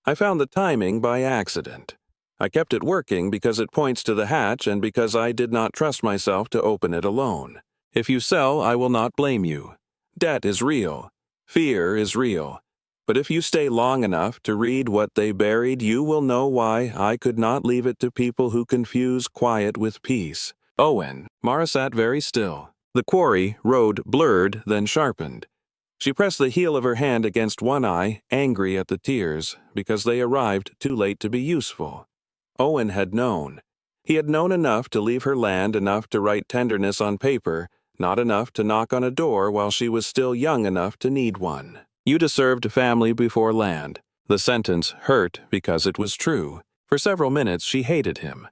I found the timing by accident. I kept it working because it points to the hatch and because I did not trust myself to open it alone. If you sell, I will not blame you. Debt is real. Fear is real. But if you stay long enough to read what they buried, you will know why I could not leave it to people who confuse quiet with peace. Owen. Mara sat very still. The quarry road blurred, then sharpened. She pressed the heel of her hand against one eye, angry at the tears, because they arrived too late to be useful. Owen had known. He had known enough to leave her land, enough to write tenderness on paper, not enough to knock on a door while she was still young enough to need one. You deserved family before land. The sentence hurt because it was true. For several minutes she hated him.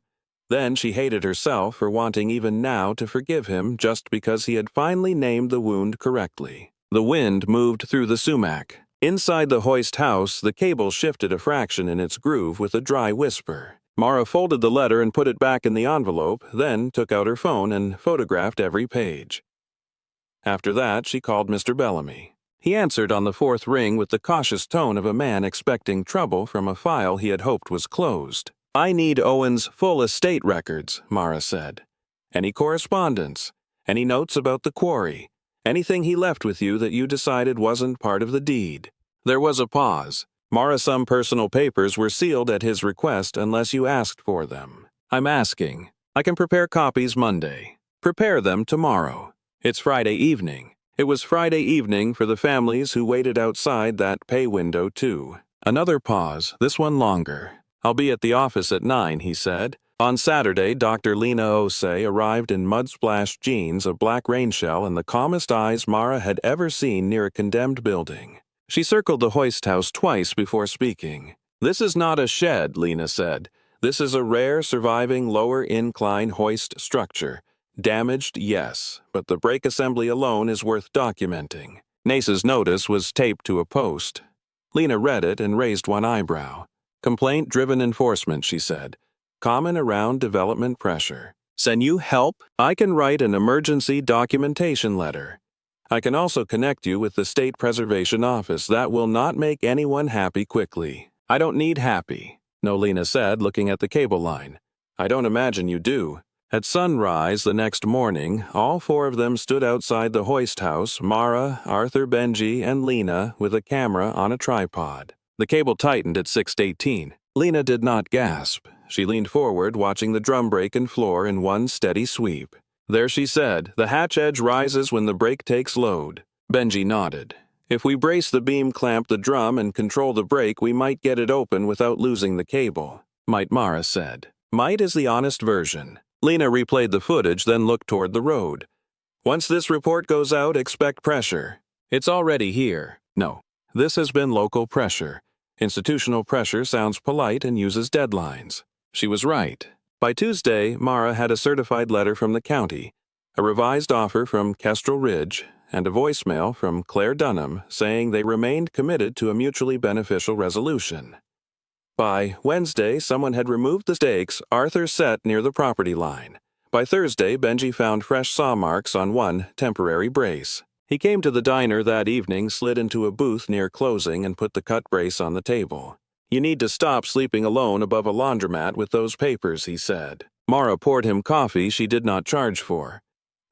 Then she hated herself for wanting even now to forgive him just because he had finally named the wound correctly. The wind moved through the sumac. Inside the hoist house, the cable shifted a fraction in its groove with a dry whisper. Mara folded the letter and put it back in the envelope, then took out her phone and photographed every page. After that, she called Mr. Bellamy. He answered on the 4th ring with the cautious tone of a man expecting trouble from a file he had hoped was closed. "I need Owen's full estate records," Mara said. "Any correspondence, any notes about the quarry, anything he left with you that you decided wasn't part of the deed." There was a pause. "Mara, some personal papers were sealed at his request unless you asked for them. I'm asking. I can prepare copies Monday. Prepare them tomorrow. It's Friday evening." It was Friday evening for the families who waited outside that pay window, too. Another pause, this one longer. "I'll be at the office at 9, he said. On Saturday, Dr. Lena Osei arrived in mud-splashed jeans, a black rain shell, and the calmest eyes Mara had ever seen near a condemned building. She circled the hoist house twice before speaking. "This is not a shed," Lena said. "This is a rare surviving lower incline hoist structure. Damaged, yes, but the brake assembly alone is worth documenting." Nace's notice was taped to a post. Lena read it and raised one eyebrow. "Complaint-driven enforcement," she said. "Common around development pressure. Send you help? I can write an emergency documentation letter. I can also connect you with the State Preservation Office. That will not make anyone happy quickly." "I don't need happy," Nolina said, looking at the cable line. I don't imagine you do. At sunrise the next morning, all four of them stood outside the hoist house, Mara, Arthur, Benji, and Lena, with a camera on a tripod. The cable tightened at 6:18. Lena did not gasp. She leaned forward, watching the drum brake and floor in one steady sweep. There she said, "The hatch edge rises when the brake takes load." Benji nodded. "If we brace the beam, clamp the drum, and control the brake, we might get it open without losing the cable," Might Mara said. Might is the honest version. Lena replayed the footage, then looked toward the road. "Once this report goes out, expect pressure. It's already here." No, this has been local pressure. Institutional pressure sounds polite and uses deadlines. She was right. By Tuesday, Mara had a certified letter from the county, a revised offer from Kestrel Ridge, and a voicemail from Claire Dunham saying they remained committed to a mutually beneficial resolution. By Wednesday, someone had removed the stakes Arthur set near the property line. By Thursday, Benji found fresh saw marks on one temporary brace. He came to the diner that evening, slid into a booth near closing, and put the cut brace on the table. "You need to stop sleeping alone above a laundromat with those papers," he said. Mara poured him coffee she did not charge for.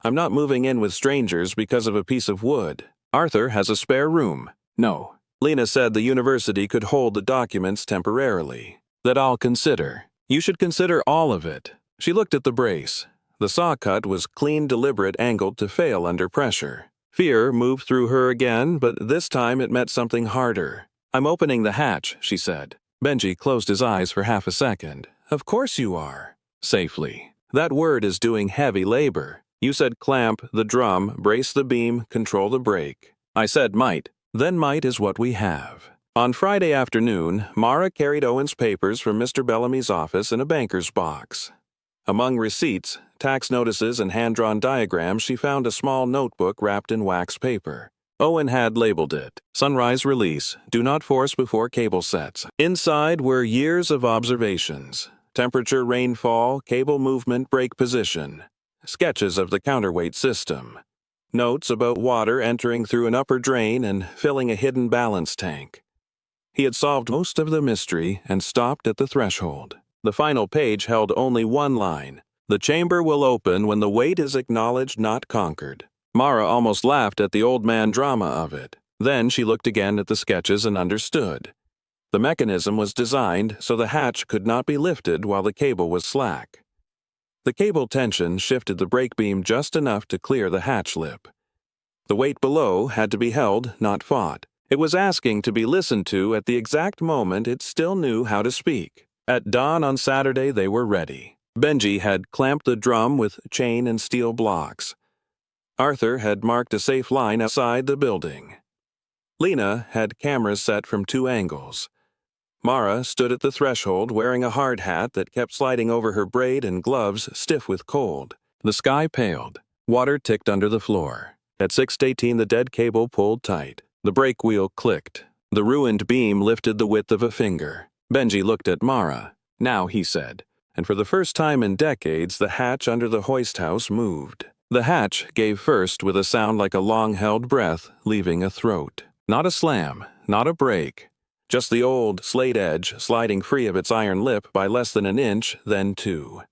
"I'm not moving in with strangers because of a piece of wood. Arthur has a spare room." "No." Lena said the university could hold the documents temporarily. "That I'll consider." "You should consider all of it." She looked at the brace. The saw cut was clean, deliberate, angled to fail under pressure. Fear moved through her again, but this time it met something harder. "I'm opening the hatch," she said. Benji closed his eyes for half a second. "Of course you are." "Safely. That word is doing heavy labor. You said clamp the drum, brace the beam, control the brake. I said might. Then might is what we have." On Friday afternoon, Mara carried Owen's papers from Mr. Bellamy's office in a banker's box. Among receipts, tax notices, and hand-drawn diagrams, she found a small notebook wrapped in wax paper. Owen had labeled it, "Sunrise Release, Do Not Force Before Cable Sets." Inside were years of observations: temperature, rainfall, cable movement, brake position, sketches of the counterweight system, notes about water entering through an upper drain and filling a hidden balance tank. He had solved most of the mystery and stopped at the threshold. The final page held only one line: "The chamber will open when the weight is acknowledged, not conquered." Mara almost laughed at the old man drama of it. Then she looked again at the sketches and understood. The mechanism was designed so the hatch could not be lifted while the cable was slack. The cable tension shifted the brake beam just enough to clear the hatch lip. The weight below had to be held, not fought. It was asking to be listened to at the exact moment it still knew how to speak. At dawn on Saturday they were ready. Benji had clamped the drum with chain and steel blocks. Arthur had marked a safe line outside the building. Lena had cameras set from 2 angles. Mara stood at the threshold wearing a hard hat that kept sliding over her braid and gloves stiff with cold. The sky paled. Water ticked under the floor. At 6:18 the dead cable pulled tight. The brake wheel clicked. The ruined beam lifted the width of a finger. Benji looked at Mara. "Now," he said, and for the first time in decades the hatch under the hoist house moved. The hatch gave first with a sound like a long-held breath leaving a throat. Not a slam, not a break. Just the old slate edge sliding free of its iron lip by less than an inch, then 2.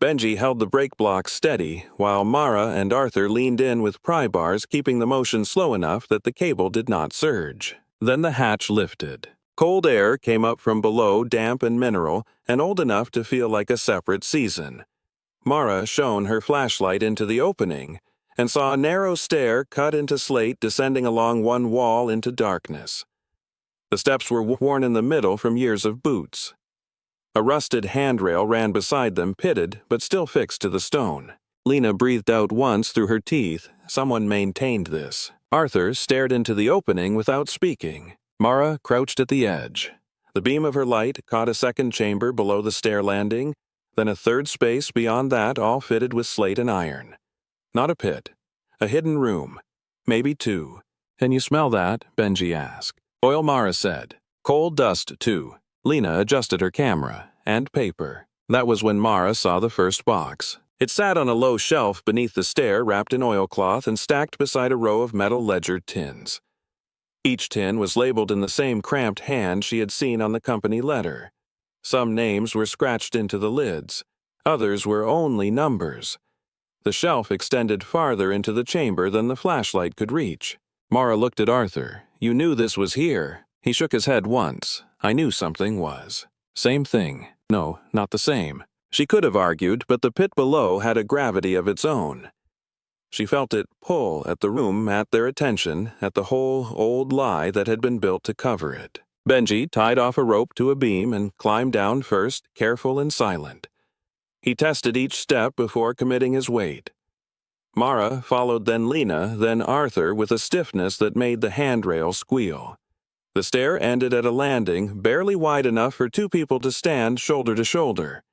Benji held the brake block steady, while Mara and Arthur leaned in with pry bars, keeping the motion slow enough that the cable did not surge. Then the hatch lifted. Cold air came up from below, damp and mineral, and old enough to feel like a separate season. Mara shone her flashlight into the opening and saw a narrow stair cut into slate descending along one wall into darkness. The steps were worn in the middle from years of boots. A rusted handrail ran beside them, pitted but still fixed to the stone. Lena breathed out once through her teeth. Someone maintained this. Arthur stared into the opening without speaking. Mara crouched at the edge. The beam of her light caught a second chamber below the stair landing, then a third space beyond that, all fitted with slate and iron. Not a pit. A hidden room. Maybe 2. "Can you smell that?" Benji asked. Oil, Mara said. "Coal dust, too." Lena adjusted her camera. "And paper." That was when Mara saw the first box. It sat on a low shelf beneath the stair, wrapped in oilcloth and stacked beside a row of metal ledger tins. Each tin was labeled in the same cramped hand she had seen on the company letter. Some names were scratched into the lids. Others were only numbers. The shelf extended farther into the chamber than the flashlight could reach. Mara looked at Arthur. "You knew this was here." He shook his head once. "I knew something was." "Same thing." "No, not the same." She could have argued, but the pit below had a gravity of its own. She felt it pull at the room, at their attention, at the whole old lie that had been built to cover it. Benji tied off a rope to a beam and climbed down first, careful and silent. He tested each step before committing his weight. Mara followed, then Lena, then Arthur, with a stiffness that made the handrail squeal. The stair ended at a landing barely wide enough for two people to stand shoulder to shoulder.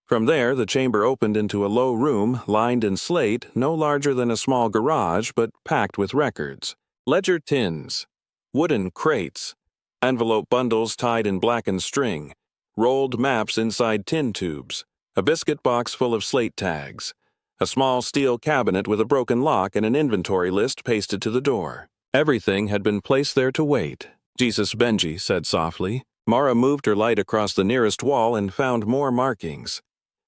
From there, the chamber opened into a low room lined in slate, no larger than a small garage, but packed with records. Ledger tins, wooden crates, envelope bundles tied in blackened string, rolled maps inside tin tubes, a biscuit box full of slate tags, a small steel cabinet with a broken lock and an inventory list pasted to the door. Everything had been placed there to wait. "Jesus," Benji said softly. Mara moved her light across the nearest wall and found more markings.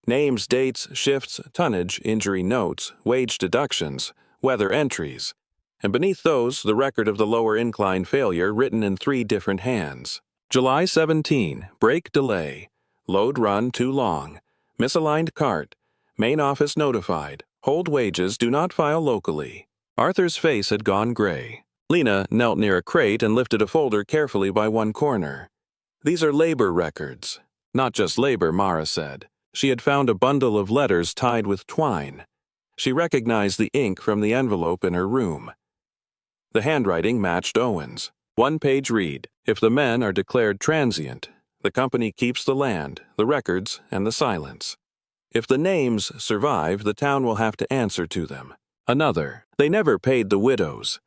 Names, dates, shifts, tonnage, injury notes, wage deductions, weather entries. And beneath those, the record of the lower incline failure written in 3 different hands. July 17, brake delay. Load run too long. Misaligned cart. Main office notified. Hold wages, do not file locally. Arthur's face had gone gray. Lena knelt near a crate and lifted a folder carefully by one corner. "These are labor records." "Not just labor," Mara said. She had found a bundle of letters tied with twine. She recognized the ink from the envelope in her room. The handwriting matched Owen's. One-page read: "If the men are declared transient, the company keeps the land, the records, and the silence. If the names survive, the town will have to answer to them." Another: "They never paid the widows.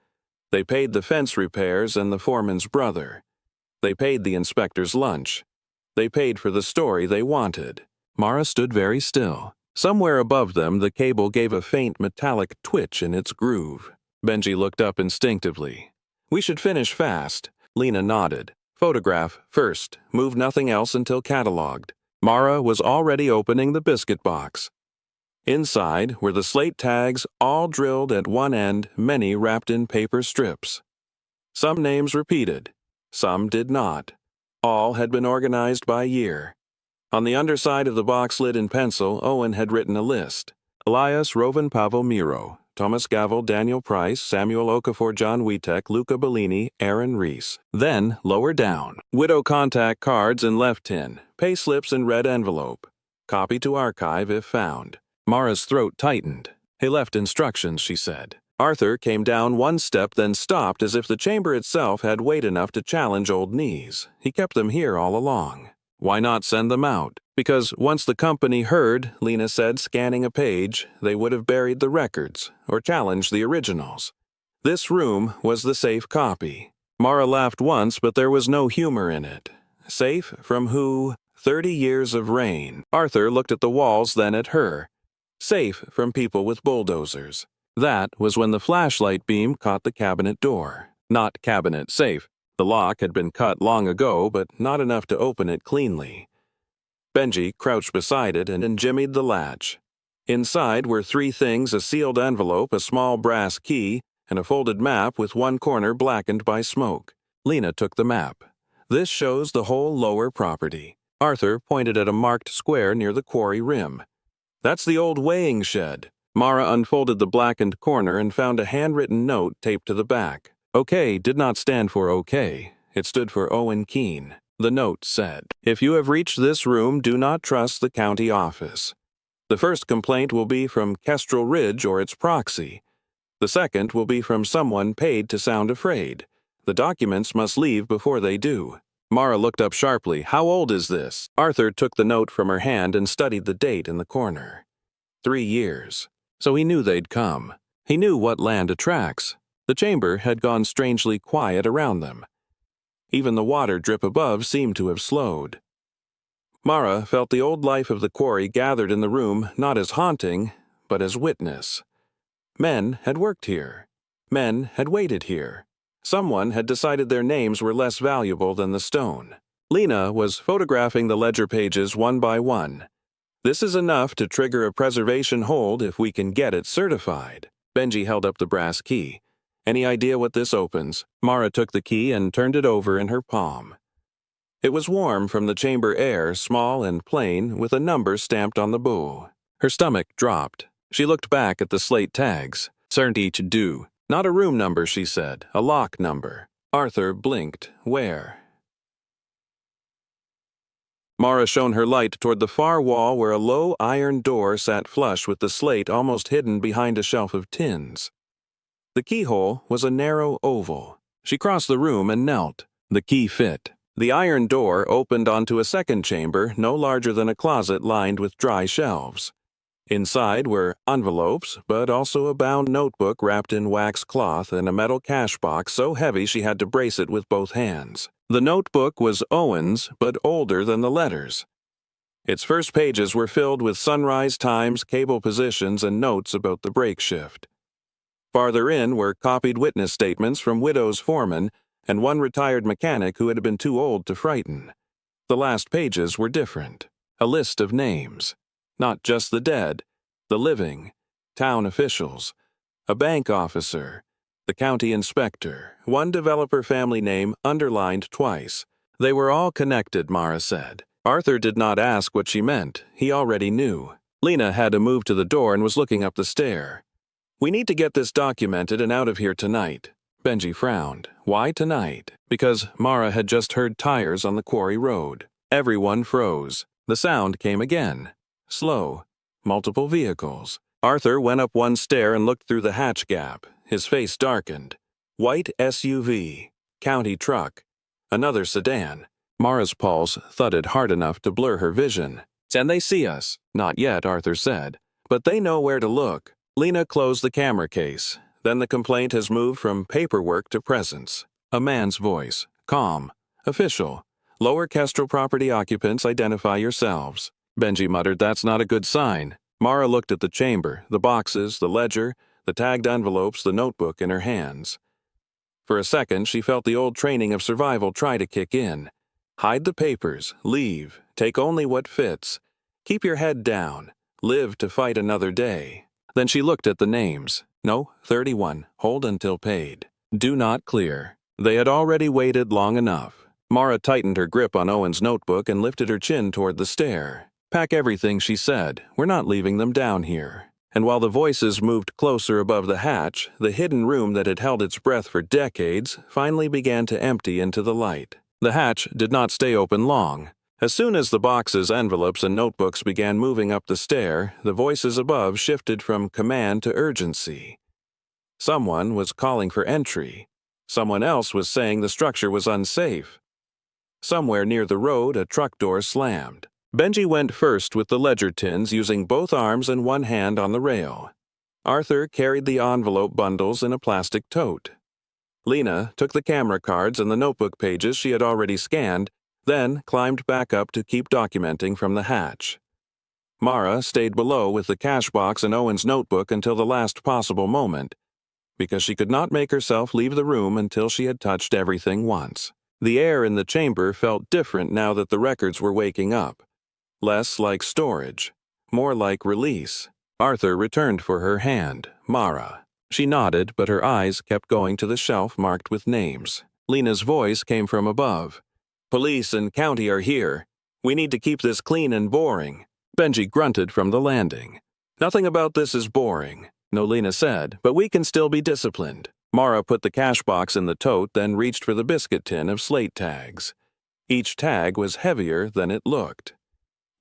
They paid the fence repairs and the foreman's brother. They paid the inspector's lunch. They paid for the story they wanted." Mara stood very still. Somewhere above them, the cable gave a faint metallic twitch in its groove. Benji looked up instinctively. "We should finish fast." Lena nodded. "Photograph first. Move nothing else until cataloged." Mara was already opening the biscuit box. Inside were the slate tags, all drilled at one end, many wrapped in paper strips. Some names repeated. Some did not. All had been organized by year. On the underside of the box lid in pencil, Owen had written a list. Elias Rovan Pavel Miro, Thomas Gavel, Daniel Price, Samuel Okafor, John Witek, Luca Bellini, Aaron Reese. Then, lower down, widow contact cards in left tin, pay slips in red envelope. Copy to archive if found. Mara's throat tightened. "He left instructions," she said. Arthur came down one step, then stopped as if the chamber itself had weight enough to challenge old knees. "He kept them here all along." "Why not send them out?" "Because once the company heard," Lena said, scanning a page, "they would have buried the records, or challenged the originals. This room was the safe copy." Mara laughed once, but there was no humor in it. "Safe from who?" 30 years of rain. Arthur looked at the walls, then at her. "Safe from people with bulldozers." That was when the flashlight beam caught the cabinet door. Not cabinet safe. The lock had been cut long ago, but not enough to open it cleanly. Benji crouched beside it and unjimmied the latch. Inside were 3 things: a sealed envelope, a small brass key, and a folded map with one corner blackened by smoke. Lena took the map. "This shows the whole lower property." Arthur pointed at a marked square near the quarry rim. "That's the old weighing shed." Mara unfolded the blackened corner and found a handwritten note taped to the back. OK did not stand for OK. It stood for Owen Keene. The note said, "If you have reached this room, do not trust the county office. The first complaint will be from Kestrel Ridge or its proxy. The second will be from someone paid to sound afraid. The documents must leave before they do." Mara looked up sharply. "How old is this?" Arthur took the note from her hand and studied the date in the corner. 3 years. So he knew they'd come. He knew what land attracts. The chamber had gone strangely quiet around them. Even the water drip above seemed to have slowed. Mara felt the old life of the quarry gathered in the room not as haunting, but as witness. Men had worked here. Men had waited here. Someone had decided their names were less valuable than the stone. Lena was photographing the ledger pages one by one. This is enough to trigger a preservation hold if we can get it certified. Benji held up the brass key. Any idea what this opens? Mara took the key and turned it over in her palm. It was warm from the chamber air, small and plain, with a number stamped on the bow. Her stomach dropped. She looked back at the slate tags. Certainty due. Not a room number, she said. A lock number. Arthur blinked. Where? Mara shone her light toward the far wall where a low iron door sat flush with the slate almost hidden behind a shelf of tins. The keyhole was a narrow oval. She crossed the room and knelt. The key fit. The iron door opened onto a second chamber no larger than a closet lined with dry shelves. Inside were envelopes, but also a bound notebook wrapped in wax cloth and a metal cash box so heavy she had to brace it with both hands. The notebook was Owen's, but older than the letters. Its first pages were filled with sunrise times, cable positions, and notes about the break shift. Farther in were copied witness statements from widows' foremen and one retired mechanic who had been too old to frighten. The last pages were different. A list of names. Not just the dead, the living, town officials, a bank officer, the county inspector, one developer family name underlined twice. They were all connected, Mara said. Arthur did not ask what she meant. He already knew. Lena had to move to the door and was looking up the stair. We need to get this documented and out of here tonight. Benji frowned. Why tonight? Because Mara had just heard tires on the quarry road. Everyone froze. The sound came again. Slow. Multiple vehicles. Arthur went up one stair and looked through the hatch gap. His face darkened. White SUV. County truck. Another sedan. Mara's pulse thudded hard enough to blur her vision. Can they see us? Not yet, Arthur said. But they know where to look. Lena closed the camera case. Then the complaint has moved from paperwork to presence. A man's voice. Calm. Official. Lower Kestrel property occupants, identify yourselves. Benji muttered, that's not a good sign. Mara looked at the chamber, the boxes, the ledger, the tagged envelopes, the notebook in her hands. For a second, she felt the old training of survival try to kick in. Hide the papers, leave, take only what fits. Keep your head down, live to fight another day. Then she looked at the names. No, 31, hold until paid. Do not clear. They had already waited long enough. Mara tightened her grip on Owen's notebook and lifted her chin toward the stair. Pack everything, she said. We're not leaving them down here. And while the voices moved closer above the hatch, the hidden room that had held its breath for decades finally began to empty into the light. The hatch did not stay open long. As soon as the boxes, envelopes, and notebooks began moving up the stair, the voices above shifted from command to urgency. Someone was calling for entry. Someone else was saying the structure was unsafe. Somewhere near the road, a truck door slammed. Benji went first with the ledger tins, using both arms and one hand on the rail. Arthur carried the envelope bundles in a plastic tote. Lena took the camera cards and the notebook pages she had already scanned, then climbed back up to keep documenting from the hatch. Mara stayed below with the cash box and Owen's notebook until the last possible moment, because she could not make herself leave the room until she had touched everything once. The air in the chamber felt different now that the records were waking up. Less like storage, more like release. Arthur returned for her hand. Mara. She nodded, but her eyes kept going to the shelf marked with names. Lena's voice came from above. Police and county are here. We need to keep this clean and boring. Benji grunted from the landing. Nothing about this is boring, Nolina said, but we can still be disciplined. Mara put the cash box in the tote, then reached for the biscuit tin of slate tags. Each tag was heavier than it looked.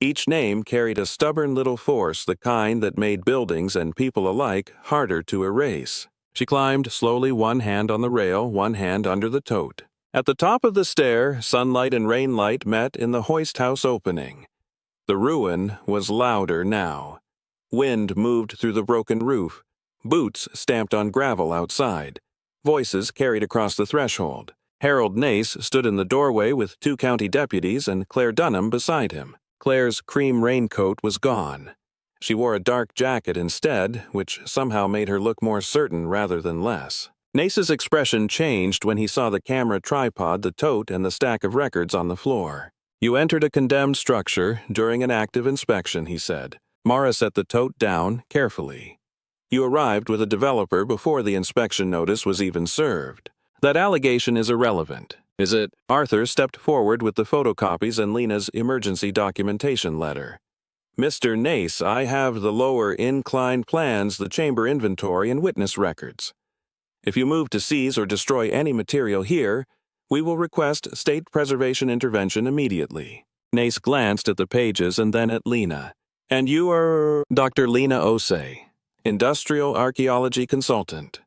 Each name carried a stubborn little force, the kind that made buildings and people alike harder to erase. She climbed slowly, one hand on the rail, one hand under the tote. At the top of the stair, sunlight and rainlight met in the hoist house opening. The ruin was louder now. Wind moved through the broken roof. Boots stamped on gravel outside. Voices carried across the threshold. Harold Nace stood in the doorway with 2 county deputies and Claire Dunham beside him. Claire's cream raincoat was gone. She wore a dark jacket instead, which somehow made her look more certain rather than less. Nace's expression changed when he saw the camera tripod, the tote, and the stack of records on the floor. "You entered a condemned structure during an active inspection," he said. Mara set the tote down carefully. "You arrived with a developer before the inspection notice was even served. That allegation is irrelevant, is it?" Arthur stepped forward with the photocopies and Lena's emergency documentation letter. "Mr. Nace, I have the lower incline plans, the chamber inventory, and witness records. If you move to seize or destroy any material here, we will request state preservation intervention immediately." Nace glanced at the pages and then at Lena. "And you are Dr. Lena Osei, industrial archaeology consultant.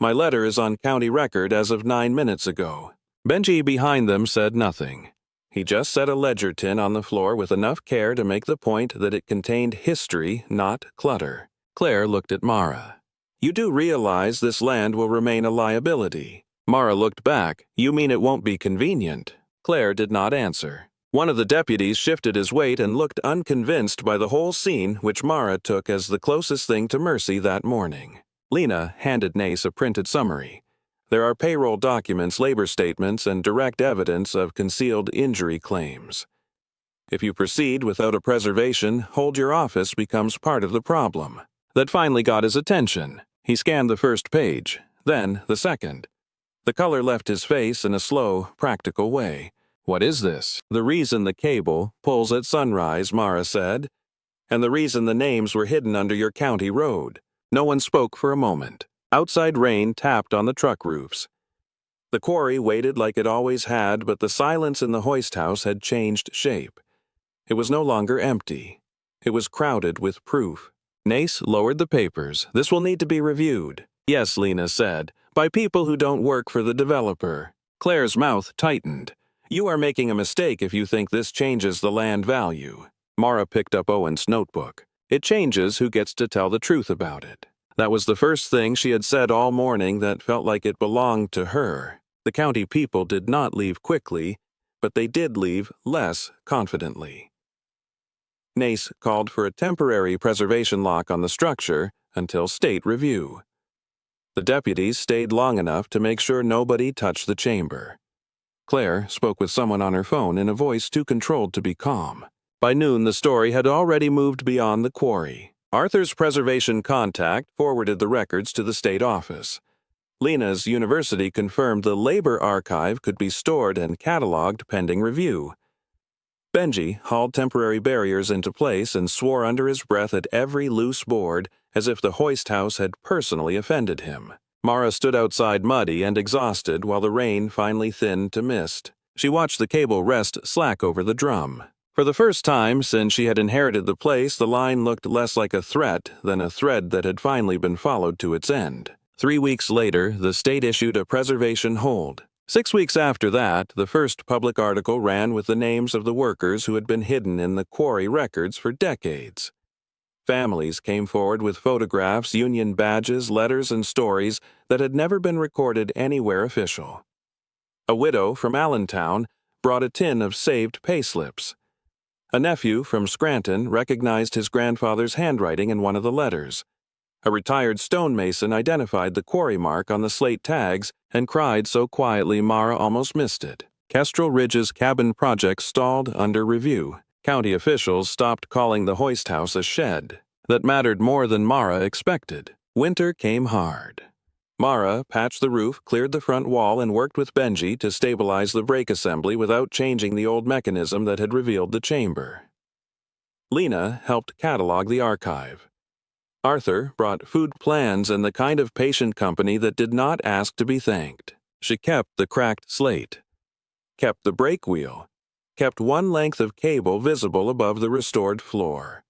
My letter is on county record as of 9 minutes ago." Benji behind them said nothing. He just set a ledger tin on the floor with enough care to make the point that it contained history, not clutter. Claire looked at Mara. "You do realize this land will remain a liability?" Mara looked back. "You mean it won't be convenient?" Claire did not answer. One of the deputies shifted his weight and looked unconvinced by the whole scene, which Mara took as the closest thing to mercy that morning. Lena handed Nace a printed summary. "There are payroll documents, labor statements, and direct evidence of concealed injury claims. If you proceed without a preservation, hold your office becomes part of the problem." That finally got his attention. He scanned the first page, then the second. The color left his face in a slow, practical way. "What is this?" "The reason the cable pulls at sunrise," Mara said, "and the reason the names were hidden under your county road." No one spoke for a moment. Outside rain tapped on the truck roofs. The quarry waited like it always had, but the silence in the hoist house had changed shape. It was no longer empty. It was crowded with proof. Nace lowered the papers. "This will need to be reviewed." "Yes," Lena said, "by people who don't work for the developer." Claire's mouth tightened. "You are making a mistake if you think this changes the land value." Mara picked up Owen's notebook. "It changes who gets to tell the truth about it." That was the first thing she had said all morning that felt like it belonged to her. The county people did not leave quickly, but they did leave less confidently. Nace called for a temporary preservation lock on the structure until state review. The deputies stayed long enough to make sure nobody touched the chamber. Claire spoke with someone on her phone in a voice too controlled to be calm. By noon, the story had already moved beyond the quarry. Arthur's preservation contact forwarded the records to the state office. Lena's university confirmed the labor archive could be stored and cataloged pending review. Benji hauled temporary barriers into place and swore under his breath at every loose board, as if the hoist house had personally offended him. Mara stood outside muddy and exhausted while the rain finally thinned to mist. She watched the cable rest slack over the drum. For the first time since she had inherited the place, the line looked less like a threat than a thread that had finally been followed to its end. 3 weeks later, the state issued a preservation hold. 6 weeks after that, the first public article ran with the names of the workers who had been hidden in the quarry records for decades. Families came forward with photographs, union badges, letters, and stories that had never been recorded anywhere official. A widow from Allentown brought a tin of saved payslips. A nephew from Scranton recognized his grandfather's handwriting in one of the letters. A retired stonemason identified the quarry mark on the slate tags and cried so quietly Mara almost missed it. Kestrel Ridge's cabin project stalled under review. County officials stopped calling the hoist house a shed. That mattered more than Mara expected. Winter came hard. Mara patched the roof, cleared the front wall, and worked with Benji to stabilize the brake assembly without changing the old mechanism that had revealed the chamber. Lena helped catalog the archive. Arthur brought food plans and the kind of patient company that did not ask to be thanked. She kept the cracked slate, kept the brake wheel, kept one length of cable visible above the restored floor.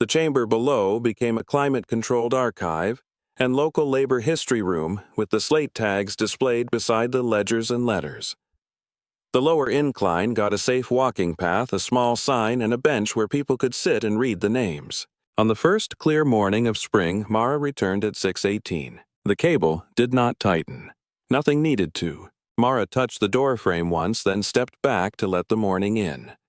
The chamber below became a climate-controlled archive and local labor history room with the slate tags displayed beside the ledgers and letters. The lower incline got a safe walking path, a small sign, and a bench where people could sit and read the names. On the first clear morning of spring, Mara returned at 6:18. The cable did not tighten. Nothing needed to. Mara touched the door frame once, then stepped back to let the morning in.